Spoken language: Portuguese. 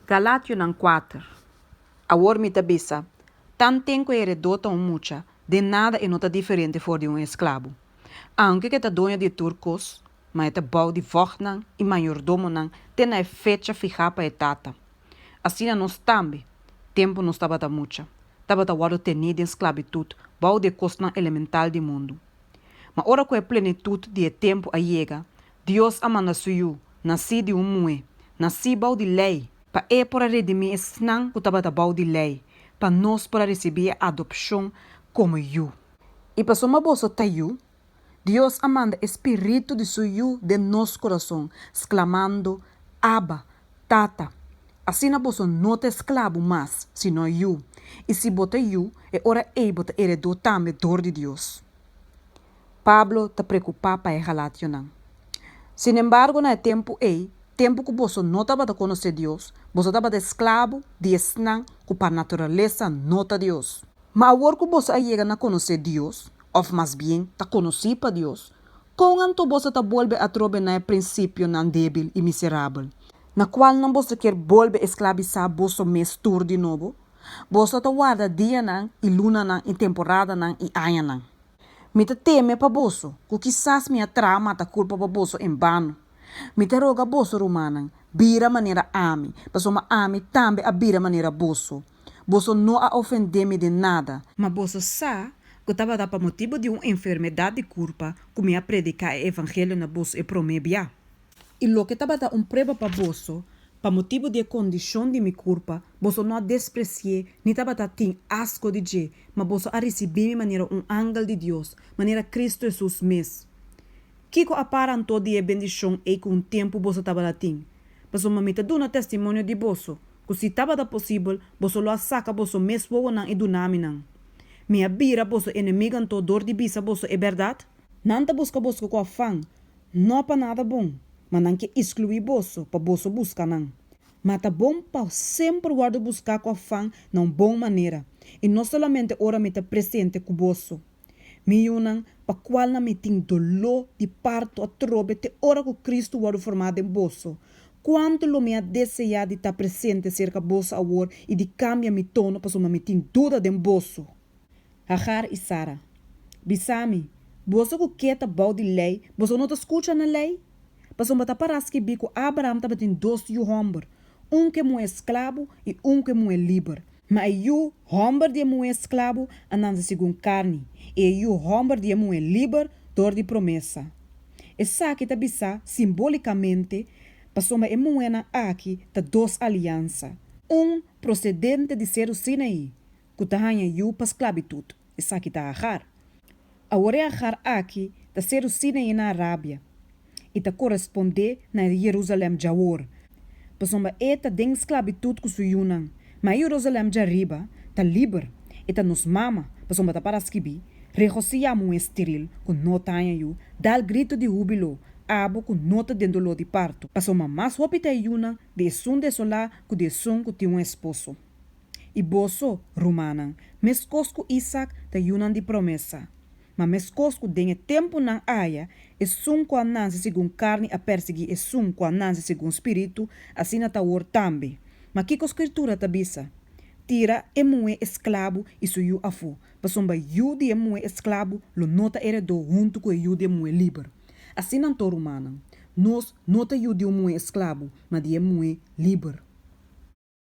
Galatio nan 4. Awor mi tabisa. Tan tenko heredota mucha, de nada e nota diferente for de escravo. Aunque que ta doña de turcos, mas ta bau de vochnan e mayordomo nan, tena e fecha fija pa e tata. Assim nós também, tempo não estava da mucha. Estava da wado tenido em esclavitud, bau de costan elemental do mundo. Mas ora com a plenitude de tempo a chega, Deus amanda suyu, nasci de mue, nasci bau de lei, para para redimir esnan que estava da bau de lei, para nós para receber a adopção como you. E para soma bolso tayu, Deus amanda espírito de suyu de nosso coração, exclamando, Abba, Tata. Assim na bolso não te esclavo mais, sino you. E se bota you, é ora ei bota heredou também dor de Deus. Pablo está preocupado para Galatio não. Sin embargo, no tempo que você não estava a conhecer Deus, você estava de escravo de esnan que para natureza não está Deus. Mas agora que você chega a conhecer Deus, ou mais bem, a conhecer para Deus, quando você está volve a trocar no princípio não débil e miserável, na qual não você quer volver a escravizar você mesmo de novo, você está guarda dia não, e luna não, e temporada não, e ano não. Me te teme para bolso, que quizás minha trama ta culpa para bolso em vano. Me te roga bolso romana, bira maneira ame, mas uma ame também a bira maneira bolso. Bolso não a ofender-me de nada, mas bolso sa que estava da para motivo de uma enfermidade de culpa, que me a predicar o evangelho na bolso e promebia. E lo que estava da prova para bolso, para motivo de condição de minha culpa, você não despreciar, nem estava tem asco de je, mas você a receber de maneira ángel de Deus, maneira Cristo Jesus mesmo. Kiko aparantou de bendição e com o tempo você estava tem. Mas uma mita dona testemunho de você, que se estava da possível, você lo saca você mesmo não e do nome não. Minha bira você inimigo anto dor de bisa você é verdade? Não te busca você com afã, não para nada bom. Mas não que excluir bolso para bolso buscar não. Mas tá bom para sempre guarda buscar com afã não boa maneira. E não somente ora me tá presente com bolso. Me unam para qual não me tem dolor de parto a trobe te ora com Cristo guarda formado em bolso. Quanto lo me ha desejado de estar presente cerca bolso agora e de cambia mi tono para soma me tem dúvida de bolso. Hagar e Sara. Bisami, bolso que quieta bau de lei, bolso não te escuta na lei? Pasou bata paras que bico Abraham estava tem dois yu homber, que é escravo e que é livre. Mas yu homber de é escravo andando segundo carne, e yu homber de é livre dor de promessa. Essa que tá bisa simbolicamente passou uma emuena aqui da duas alianças, procedente de ser o Sinaí, que tá hanha yu para esclavitud. Essa que tá Agar. Agora Agar aqui da ser o Sinaí na Arábia. E ta corresponde na Jerusalém de agora. Passomba eta den esclavitud que suyunan, mas Jerusalém de arriba ta livre, e ta nos mama, passomba ta para esquibi, regociamo esteril, com nota anha dal grito de júbilo, abo com nota de dolor de parto. Passomba mais hopita yuna de sun de solá que de sun que tinha esposo. E boso, romana, mescosco Isaac ta yunan de promessa. Mas mescosco denha tempo na aia, e sum com a nanse segundo carne a perseguir e sum com a nanse segundo espírito, assim na tawor também. Mas que escritura tabisa? Tira e mue esclavo e suyu afu, pasomba yu de mue esclavo, lo nota heredou junto com yu de mue livre. Assim não tô romana, nós nota yu de mue esclavo, mas de mue livre.